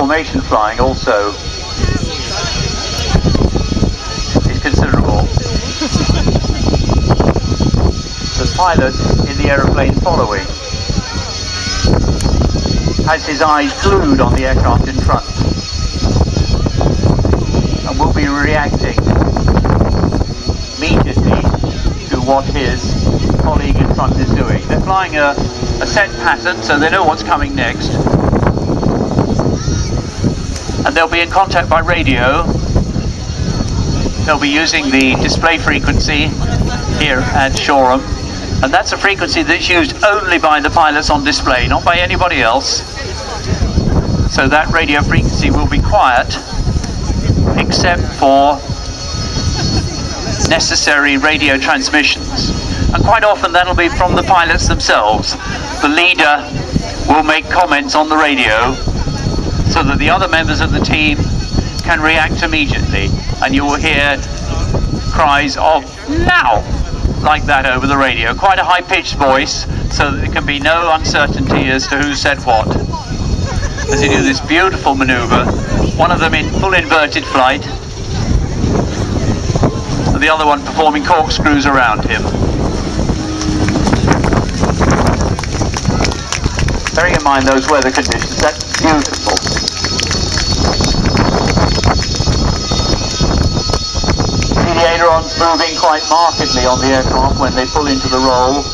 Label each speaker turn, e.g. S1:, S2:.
S1: formation flying also is considerable. The pilot in the aeroplane following has his eyes glued on the aircraft in front and will be reacting immediately to what his colleague in front is doing. They're flying a set pattern, so they know what's coming next, and they'll be in contact by radio. They'll be using the display frequency here at Shoreham, and that's a frequency that's used only by the pilots on display, not by anybody else. So that radio frequency will be quiet except for necessary radio transmissions, and quite often that'll be from the pilots themselves. The leader will make comments on the radio so that the other members of the team can react immediately, and you will hear cries of "now" like that over the radio. Quite a high-pitched voice, so that there can be no uncertainty as to who said what, as they do this beautiful maneuver, one of them in full inverted flight, and the other one performing corkscrews around him. Bearing in mind those weather conditions, that's beautiful. See the ailerons moving quite markedly on the aircraft when they pull into the roll.